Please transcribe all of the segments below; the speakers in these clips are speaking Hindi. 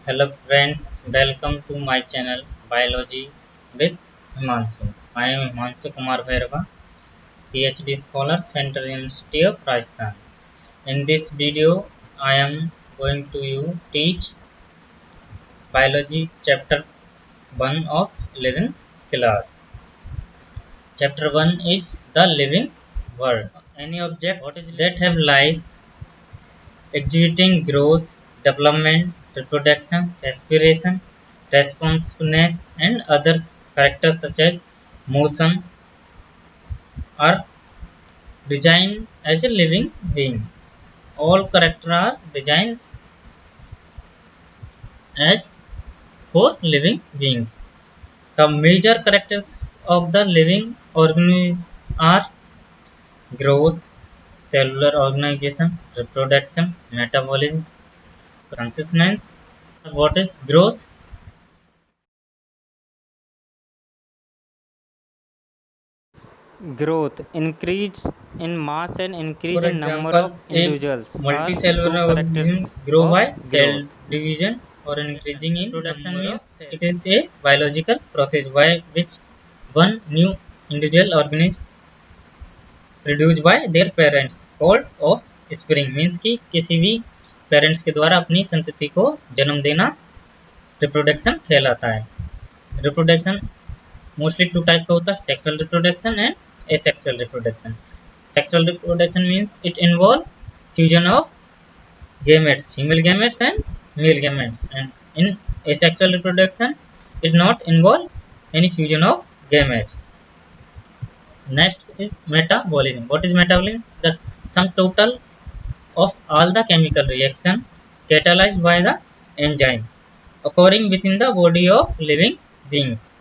Hello friends, welcome to my channel Biology with Himanshu. I am Himanshu Kumar Bhairava, PhD scholar, Central University of Rajasthan. In this video, I am going to teach Biology Chapter 1 of 11th class. Chapter 1 is the living world. Any object that have life exhibiting growth, development, reproduction, respiration, responsiveness, and other characters such as motion are designed as a living being. All characters are designed as for living beings. The major characteristics of the living organism are growth, cellular organization, reproduction, metabolism, consciousness. What is growth? Growth, increase in mass and increase For in number example, of a individuals are two multicellular organism characteristics grow of by cell growth. division or increasing in production means it is a biological process by which one new individual organism produced by their parents called offspring means कि किसी भी पेरेंट्स के द्वारा अपनी संतति को जन्म देना रिप्रोडक्शन कहलाता है। रिप्रोडक्शन मोस्टली टू टाइप का होता है, sexual reproduction and asexual reproduction. Sexual reproduction means it involve fusion of gametes, female gametes and male gametes, and in asexual reproduction it not involve any fusion of gametes. Next is metabolism. What is metabolism? The sum total of all the chemical reaction catalyzed by the enzyme occurring within the body of living beings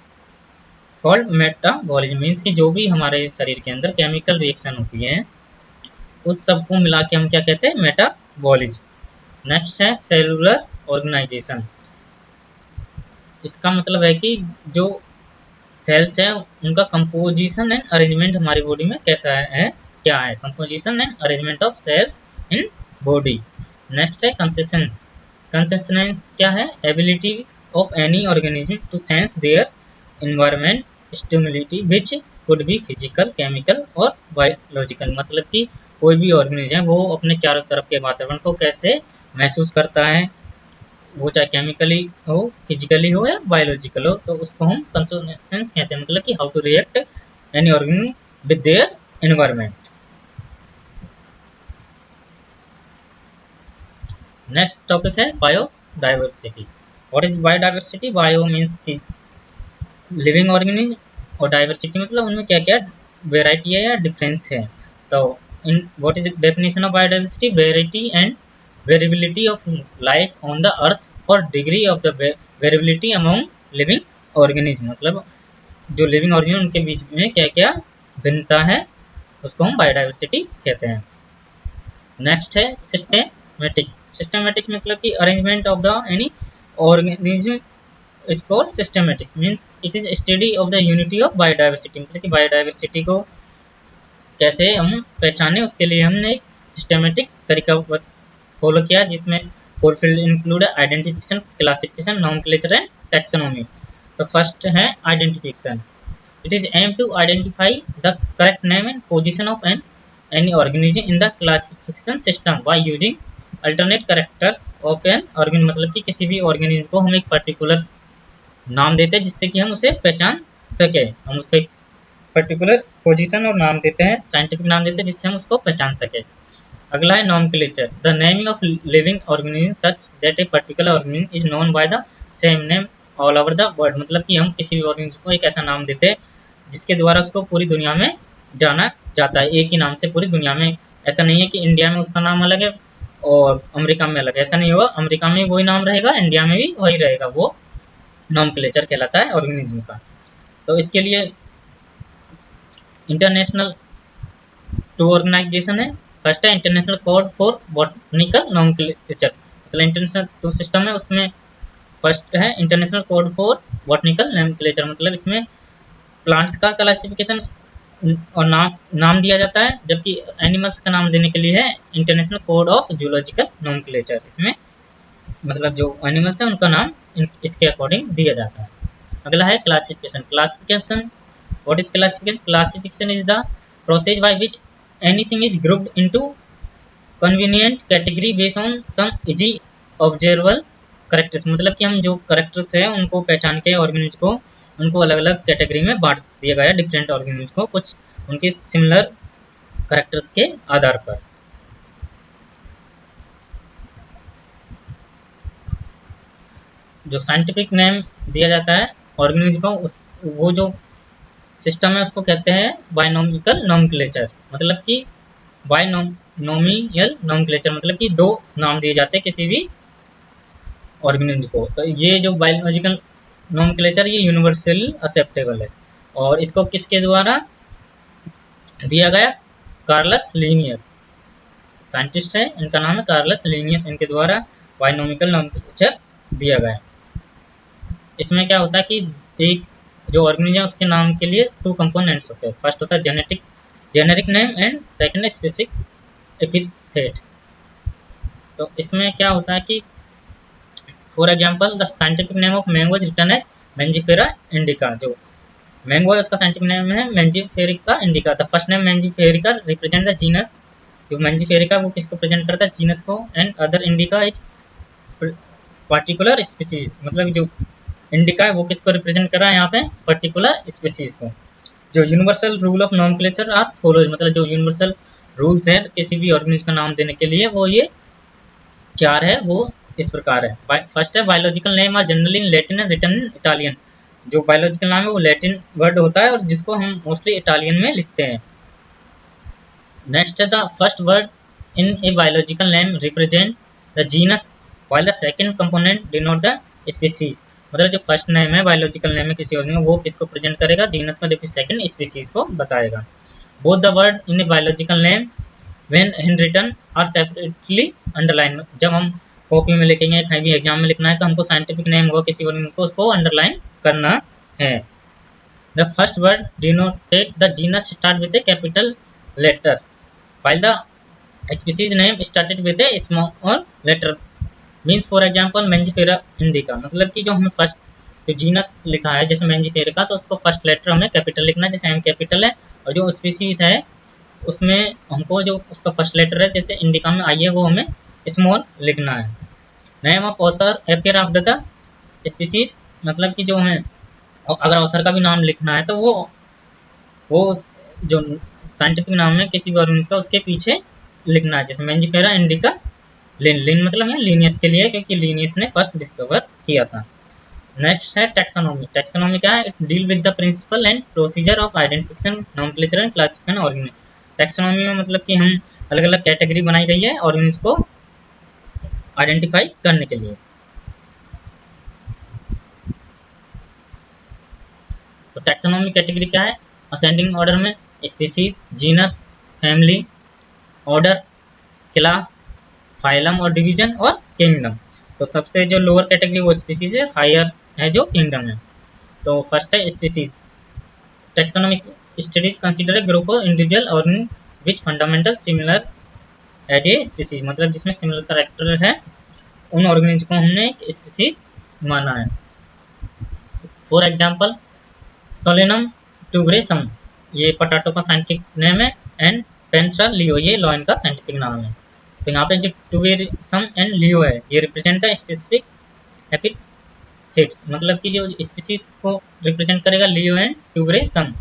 called metabolism means कि जो भी हमारे शरीर के अंदर केमिकल रिएक्शन होती है उस सबको मिला के हम क्या कहते हैं, मेटाबॉलिज्म। नेक्स्ट है सेलुलर ऑर्गेनाइजेशन। इसका मतलब है कि जो सेल्स है उनका कंपोजिशन एंड अरेंजमेंट हमारी बॉडी में कैसा है, क्या है composition and arrangement of cells in body. Next है कंसिस्टेंस। कंसिस्टेंस क्या है, ability of any organism to sense their environment stimuli which could be physical, chemical और बायोलॉजिकल। मतलब कि कोई भी ऑर्गेनिज्म है वो अपने चारों तरफ के वातावरण को कैसे महसूस करता है, वो चाहे केमिकली हो, फिजिकली हो या बायोलॉजिकल हो, तो उसको हम कंसोनेंस कहते हैं। मतलब कि how to react any organism with their environment. Next topic है biodiversity. What is biodiversity? Bio means की लिविंग ऑर्गेनिज्म और डाइवर्सिटी मतलब उनमें क्या क्या वेराइटी है या डिफरेंस है। तो in what is definition of biodiversity? Variety and variability of life on the earth और degree of the variability among living organism. मतलब जो लिविंग ऑर्गेनिज्म उनके बीच में क्या क्या भिन्नता है उसको हम बायोडाइवर्सिटी कहते हैं। नेक्स्ट है सिस्टेमेटिक्स। सिस्टेमेटिक्स मतलब कि arrangement of the any organism is called systematics means it is study of the unity of biodiversity. मतलब कि बायोडाइवर्सिटी को कैसे हम पहचाने उसके लिए हमने एक सिस्टेमेटिक तरीका फॉलो किया जिसमें four field include identification, classification, nomenclature and taxonomy. तो फर्स्ट है identification. It is aim to identify the correct name and position of an any organism in the classification system by using alternate characters of an organism. मतलब कि किसी भी ऑर्गेनिज्म को हम एक पर्टिकुलर नाम देते हैं जिससे कि हम उसे पहचान सके। हम उसको एक पर्टिकुलर पोजीशन और नाम देते हैं, साइंटिफिक नाम देते हैं जिससे हम उसको पहचान सके। अगला है nomenclature. The naming of living organism such that a particular organism is known by the same name all over the world. मतलब कि हम किसी भी ऑर्गेनिज्म को एक ऐसा नाम देते हैं जिसके द्वारा उसको पूरी दुनिया में जाना जाता है, एक ही नाम से पूरी दुनिया में। ऐसा नहीं है कि इंडिया में उसका नाम अलग है और अमेरिका में अलग है, ऐसा नहीं होगा। अमेरिका में वही नाम रहेगा, इंडिया में भी वही रहेगा, वो नॉमेनक्लेचर कहलाता है ऑर्गेनिज्म का। तो इसके लिए इंटरनेशनल टू ऑर्गेनाइजेशन है। फर्स्ट है international code for botanical nomenclature. मतलब इंटरनेशनल टू सिस्टम है, उसमें फर्स्ट है international code for botanical nomenclature. मतलब इसमें प्लांट्स का क्लासिफिकेशन और नाम दिया जाता है, जबकि एनिमल्स का नाम देने के लिए है international code of zoological nomenclature. इसमें मतलब जो एनिमल्स हैं उनका नाम इसके अकॉर्डिंग दिया जाता है। अगला है classification. Classification, what is classification? Classification is the process by which anything is grouped into convenient category based on some easy observable characters. मतलब कि हम जो करेक्टर्स है उनको पहचान के ऑर्गेनिज को उनको अलग अलग कैटेगरी में बांट दिया गया, डिफरेंट ऑर्गेनिज को कुछ उनके सिमिलर करेक्टर्स के आधार पर। जो साइंटिफिक नेम दिया जाता है ऑर्गेनिज को, वो जो सिस्टम है उसको कहते हैं बायनोमिकल नोमेनक्लेचर। मतलब कि बायनोमियल नोमेनक्लेचर मतलब कि दो नाम दिए जाते हैं किसी भी ऑर्गेनिज को। तो ये जो बायोलॉजिकल नोमेनक्लेचर ये यूनिवर्सल एक्सेप्टेबल है। और इसको किसके द्वारा दिया गया? कार्लस लिनियस साइंटिस्ट है, इनका नाम है कार्लस लिनियस, इनके द्वारा बायनोमिकल नोमेनक्लेचर दिया गया। इसमें क्या होता है कि एक जो ऑर्गेनिज्म है उसके नाम के लिए टू कंपोनेंट्स होते हैं। फर्स्ट होता है generic name and second specific epithet. तो इसमें क्या होता है कि for example the scientific name of mango is written as Mangifera indica. जो मैंगो है उसका साइंटिफिक नेम है Mangifera indica. The first name Mangifera represent the genus. जो मैंजीफेरिका वो किसको प्रेजेंट करता है? जीनस को। And other indica is particular species. मतलब जो इंडिका है वो किसको रिप्रेजेंट कर रहा है यहाँ पे? पर्टिकुलर स्पीसीज को। जो universal rule of nomenclature are follows. मतलब जो यूनिवर्सल रूल्स है किसी भी ऑर्गेनिज्म का नाम देने के लिए वो ये चार है, वो इस प्रकार है। फर्स्ट है biological name are generally in Latin and written in Italian. जो बायोलॉजिकल नाम है वो लैटिन वर्ड होता है और जिसको हम मोस्टली इटालियन में लिखते हैं। नेक्स्ट है the first word in a biological name represent the genus while the second component denote the species। मतलब जो फर्स्ट नेम है बायोलॉजिकल नेम है किसी और वो किसको प्रेजेंट करेगा? जीनस को, जबकि सेकंड स्पीसीज को बताएगा। Both the word in a biological name when handwritten are separately underline. जब हम कॉपी में लिखेंगे, कहीं भी एग्जाम में लिखना है तो हमको साइंटिफिक नेम होगा किसी और को उसको अंडरलाइन करना है। The first word denoted the genus start with a capital letter while the species name started with a small letter means for example Mangifera indica. मतलब कि जो हमें फर्स्ट जो जीनस लिखा है जैसे मैंजीफेरा तो उसको फर्स्ट लेटर हमें कैपिटल लिखना है, जैसे एम कैपिटल है। और जो स्पीसीज है उसमें हमको जो उसका फर्स्ट लेटर है जैसे इंडिका में आई है वो हमें स्मॉल लिखना है। Name of author appear after the species. मतलब कि जो है अगर ऑथर का भी नाम लिखना है तो वो जो साइंटिफिक नाम है किसी भी ऑर्गेनिज्म का उसके पीछे लिखना है। जैसे मैंजीफेरा इंडिका लिन मतलब है लीनियस के लिए, क्योंकि लीनियस ने फर्स्ट डिस्कवर किया था। नेक्स्ट है टैक्सोनॉमी। टैक्सोनॉमी क्या है? It deal with the principle and procedure of identification, nomenclature and classification organism. Taxonomy में मतलब कि हम अलग अलग कैटेगरी बनाई गई है ऑर्गेनिज्म को आइडेंटिफाई करने के लिए। तो टैक्सोनॉमी कैटेगरी क्या है? असेंडिंग ऑर्डर में species, genus, family, order, class, phylum और डिवीजन और किंगडम। तो सबसे जो लोअर कैटेगरी वो स्पीसीज है, हायर है जो किंगडम है। तो फर्स्ट है species. Taxonomy studies consider a group of individual organism which fundamental similar as a species. मतलब जिसमें सिमिलर कैरेक्टर है उन ऑर्गेनिज्म को हमने एक स्पीसीज माना है। फॉर एग्जाम्पल सोलेनम ट्यूबरेसम ये पोटैटो का साइंटिफिक नेम है एंड पेंथ्रा लियो ये लॉयन का साइंटिफिक नाम है। तो यहाँ पे जो ट्यूबरेसम एंड लियो है ये रिप्रेजेंट द स्पेसिफिक एपिथेट्स। मतलब कि जो स्पीसीज को रिप्रेजेंट करेगा लियो एंड ट्यूबरेसम।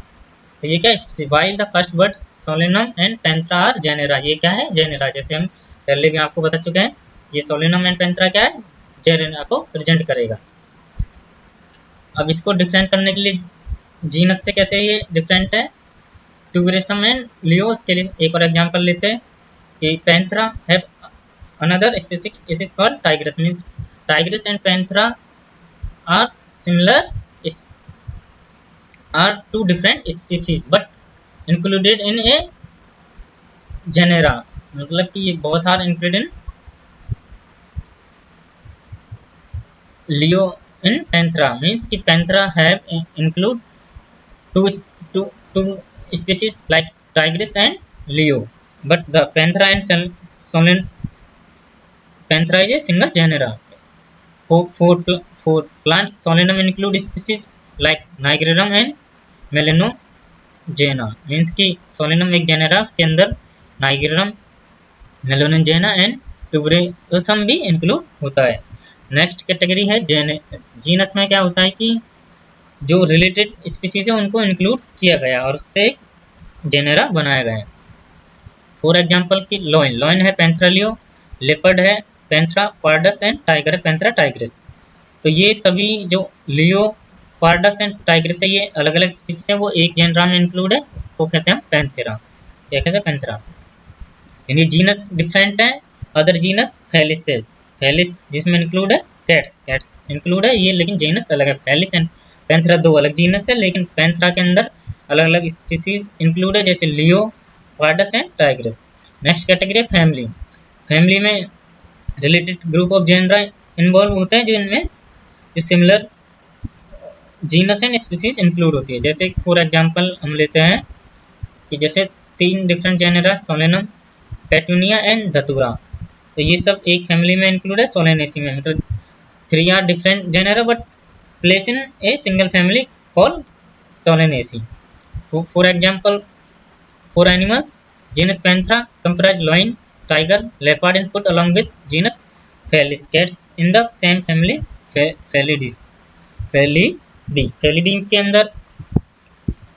तो ये क्या species? While the first word Solanum and Panthera are genera. ये क्या है? जेनेरा। जैसे हम पहले भी आपको बता चुके हैं ये सोलेनम एंड पेंथ्रा क्या है? जेनेरा को प्रेजेंट करेगा। अब इसको डिफरेंट करने के लिए जीनस से कैसे ये डिफरेंट है ट्यूबरेसम एंड लियो, उसके लिए एक और एग्जांपल लेते हैं कि Panthera have another specific, it is called tigris. Means tigris and Panthera are similar, are two different species but included in a genera. मतलब कि ये बहुत are included in leo in Panthera. Means कि Panthera have include two two species like tigris and leo, but the panthera and solen panthera is a single genera. For plants, Solanum include species like Nigerium and Melanogena. Means कि Solanum एक जेनेरा, उसके अंदर Nigerium, Melanogena एंड ट्यूबरोसम भी इंक्लूड होता है। नेक्स्ट कैटेगरी है जेनस। जीनस में क्या होता है कि जो रिलेटेड स्पीसीज है उनको इंक्लूड किया गया और उससे जेनेरा बनाया गया। फॉर एग्जांपल की लॉइन है पैंथ्रालियो, लेपर्ड है पैंथ्रा पार्डस एंड टाइगर है पैंथ्रा टाइग्रिस। तो ये सभी जो लियो पार्डस एंड टाइग्रिस है ये अलग अलग स्पीसीज है, वो एक जेनरा में इंक्लूड है, उसको कहते हैं पैंथेरा। क्या कहते हैं? पैंथेरा। यानी जीनस डिफरेंट है। अदर जीनस फेलिस है, फेलिस जिसमें इंक्लूड है कैट्स इंक्लूड है ये, लेकिन जीनस अलग है। फेलिस एंड पैंथेरा दो अलग जीनस है, लेकिन पैंथेरा के अंदर अलग अलग स्पीसीज इंक्लूड है, जैसे leo pardus and tigris. Next category है फैमिली। फैमिली में related group of genera involve होते हैं, जो इनमें जो similar genus and species include होती है। जैसे फॉर एग्जांपल हम लेते हैं कि जैसे 3 different genera Solanum, Petunia and Datura, तो ये सब एक फैमिली में इंक्लूड है सोलेनेसी में। मतलब 3 are different genera but place in a single family called Solanaceae. For example for animal, genus Panthera comprise lion, tiger, leopard and put along with genus Felis, cats in the same family Felidae। Felidae के अंदर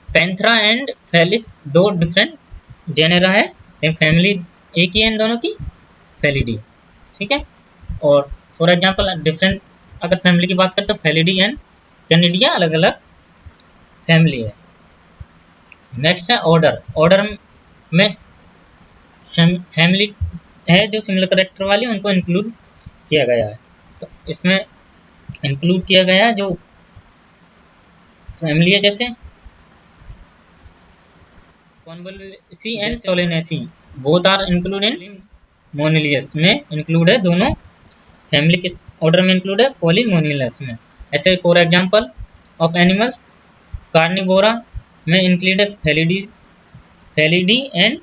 Panthera एंड Felis दो डिफरेंट जेनेरा है, लेकिन फैमिली एक ही है इन दोनों की, Felidae। ठीक है। और फॉर एग्जांपल डिफरेंट अगर फैमिली की बात करें तो Felidae एंड कैनिडिया अलग अलग फैमिली है। नेक्स्ट है ऑर्डर। ऑर्डर में फैमिली है जो सिमिलर करेक्टर वाली, उनको इंक्लूड किया गया है। तो इसमें इंक्लूड किया गया है जो फैमिली है, जैसे Convolvulaceae and Solanaceae, both are include in मोनिलियस में इंक्लूड है, दोनों फैमिली किस ऑर्डर में इंक्लूड है? पॉलीमोनियस में। ऐसे for example of animals, Carnivora में इंक्लूड है फेलिडी एंड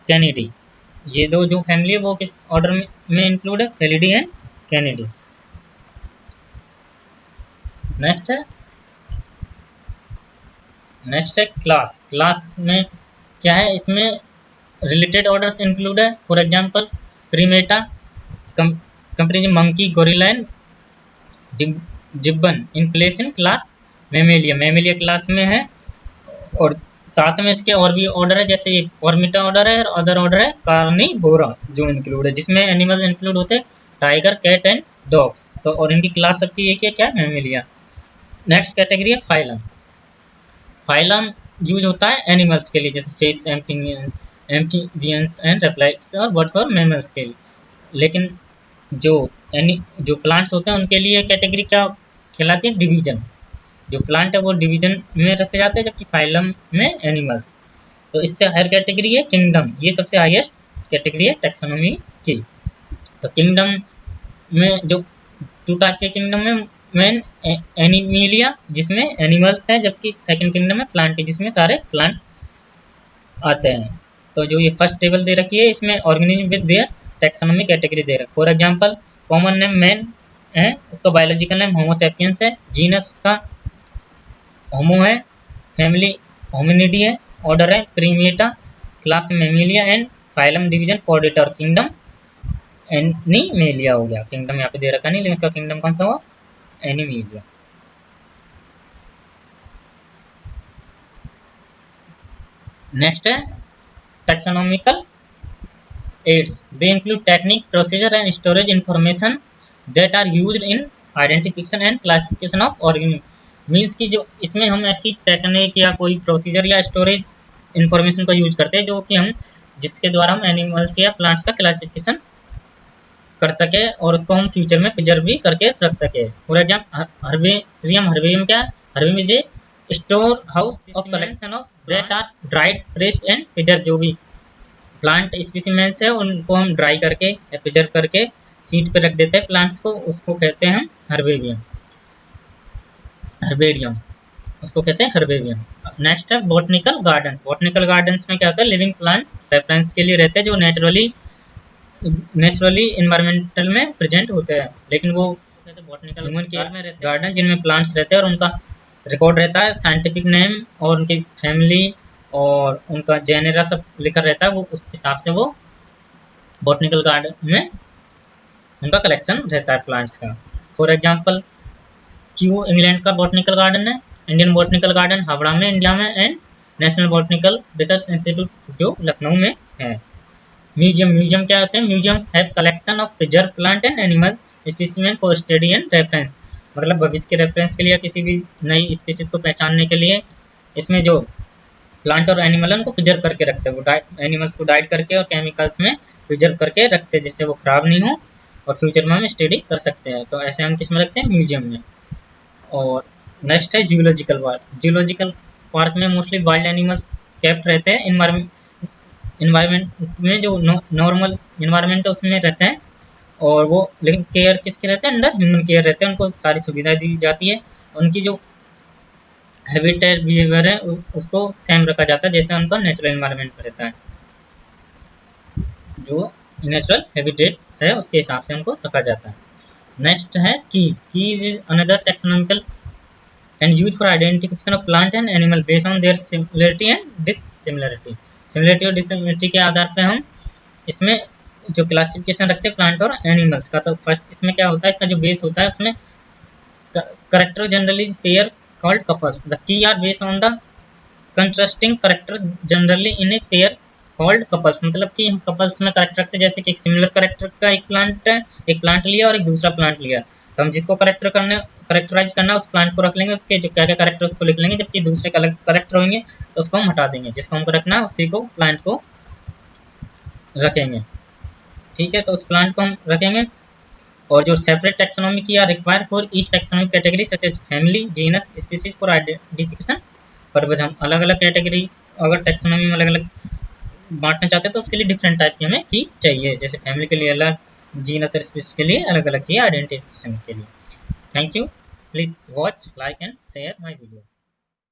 कैनिडी। ये दो जो फैमिली है वो किस ऑर्डर में इंक्लूड है? Felidae and Canidae. नेक्स्ट है क्लास। क्लास में क्या है? इसमें रिलेटेड ऑर्डर्स इंक्लूड है। For example Primata company monkey, gorilla and gibbon in place in class Mammalia. Mammalia class में है, और साथ में इसके और भी ऑर्डर है, जैसे फॉर्मिटा ऑर्डर है और अदर ऑर्डर है कार्निवोरा जो इंक्लूड है, जिसमें एनिमल इंक्लूड होते हैं टाइगर, कैट एंड डॉग्स। तो और इनकी क्लास सबकी एक है क्या? मेमेलिया। नेक्स्ट कैटेगरी है फाइलम। फाइलम यूज होता है एनिमल्स के लिए, जैसे फिश, एम्फीबियंस एंड रेप्टाइल्स और बर्ड्स और मैमल्स के लिए। लेकिन जो प्लांट्स होते हैं उनके लिए कैटेगरी क्या कहलाती है? डिवीजन। जो प्लांट है वो डिवीजन में रखे जाते हैं, जबकि फाइलम में एनिमल्स। तो इससे हायर कैटेगरी है किंगडम। ये सबसे हाईएस्ट कैटेगरी है टैक्सोनॉमी की। तो किंगडम में जो 2 टाइप के किंगडम में मेन एनिमिलिया जिसमें एनिमल्स हैं, जबकि सेकंड किंगडम है प्लांट जिसमें सारे प्लांट्स आते हैं। तो जो ये फर्स्ट टेबल दे रखी है इसमें organism with their taxonomy category दे रखी है। For example common name man है, उसका बायोलॉजिकल नेम होमो सैपियंस है, जीनस उसका होमो है, फैमिली होमिनिडी है, ऑर्डर है Primata, class Mammalia and phylum division Chordata और किंगडम एनिमेलिया हो गया। किंगडम यहाँ पे दे रखा नहीं, लेकिन उसका किंगडम कौन सा हुआ? एनिमेलिया। नेक्स्ट है taxonomical aids. They include technique, procedure and storage information that are used in identification and classification of organism. Means कि जो इसमें हम ऐसी टेक्निक या कोई प्रोसीजर या स्टोरेज इंफॉर्मेशन का यूज करते हैं जो कि हम जिसके द्वारा हम एनिमल्स या प्लांट्स का क्लासिफिकेशन कर सके और उसको हम फ्यूचर में प्रिजर्व भी करके रख सके। For example herbarium. हर्बेरियम क्या? Herbarium is a storehouse of collection of that are dried, pressed and preserve. जो भी प्लांट स्पीसीमेंस है उनको हम ड्राई करके या प्रिजर्व करके सीट पे रख देते हैं प्लांट्स को, उसको कहते हैं हर्बेरियम। हर्बेरियम उसको कहते हैं हर्बेरियम। नेक्स्ट है बॉटनिकल गार्डन। बॉटनिकल गार्डन्स में क्या होता है? लिविंग प्लांट रेफरेंस के लिए रहते हैं जो नेचुरली नेचुरली इन्वायरमेंटल में प्रेजेंट होते हैं, लेकिन वो बॉटनिकल ह्यूमन केयर में रहते हैं, गार्डन जिनमें प्लांट्स रहते हैं और उनका रिकॉर्ड रहता है, साइंटिफिक नेम और उनकी फैमिली और उनका जेनेरा सब लिखा रहता है, वो उस हिसाब से वो बॉटनिकल गार्डन में उनका कलेक्शन रहता है प्लांट्स का। फॉर एग्जांपल क्यू इंग्लैंड का बॉटनिकल गार्डन है, इंडियन बॉटनिकल गार्डन हावड़ा में इंडिया में, and national botanical research institute जो लखनऊ में है। म्यूजियम क्या होते हैं? Museum have collection of preserve plant and animal specimen for study and reference, मतलब भविष्य के रेफरेंस के लिए, किसी भी नई स्पीसीज को पहचानने के लिए इसमें जो प्लांट और एनिमल है उनको प्रिजर्व करके रखते हैं, वो एनिमल्स को डाइट करके और केमिकल्स में प्रिजर्व करके रखते हैं जिससे वो खराब नहीं हो और फ्यूचर में हम स्टडी कर सकते हैं। तो ऐसे हम किस में रखते हैं? म्यूजियम में। और नेक्स्ट है जूलॉजिकल पार्क। जूलॉजिकल पार्क में मोस्टली वाइल्ड एनिमल्स केप्ट रहते हैं, इन्वायरमेंट में जो नॉर्मल इन्वायरमेंट है उसमें रहते हैं, और वो लेकिन केयर किसके रहते हैं? अंडर ह्यूमन केयर रहते हैं, उनको सारी सुविधाएं दी जाती है, उनकी जो हैबिटेट बिहेवियर है उसको सेम रखा जाता है जैसे उनका नेचुरल इन्वायरमेंट में रहता है, जो नेचुरल हैबिटेट है उसके हिसाब से उनको रखा जाता है। नेक्स्ट है keys. Keys is another taxonomical and used for identification of plant and animal based on their similarity and dissimilarity। Similarity और डिसिमिलरिटी के आधार पे हम इसमें जो क्लासिफिकेशन रखते हैं प्लांट और एनिमल्स का। तो फर्स्ट इसमें क्या होता है, इसका जो बेस होता है उसमें character generally pair called couples. The key are based on the contrasting character generally in a pair called couples, मतलब कि हम कपल्स में करेक्टर रखते हैं, जैसे कि एक सिमिलर करेक्टर का एक प्लांट लिया और एक दूसरा प्लांट लिया, तो हम जिसको करेक्टराइज करना उस प्लांट को रख लेंगे, उसके जो क्या क्या करेक्टर उसको लिख लेंगे, जबकि दूसरे का अलग करेक्टर होंगे तो उसको हम हटा देंगे, जिसको हमको रखना है उसी को प्लांट को रखेंगे। ठीक है, तो उस प्लांट को हम रखेंगे। और जो separate taxonomy key are required for each taxonomic category such as family, genus, species for identification purpose. हम अलग अलग कैटेगरी अगर टैक्सोनॉमी में अलग अलग बांटना चाहते हैं तो उसके लिए डिफरेंट टाइप की हमें की चाहिए, जैसे फैमिली के लिए अलग, जीनस और स्पीसीज के लिए अलग अलग चाहिए आइडेंटिफिकेशन के लिए। Thank you. Please watch, like and share my video.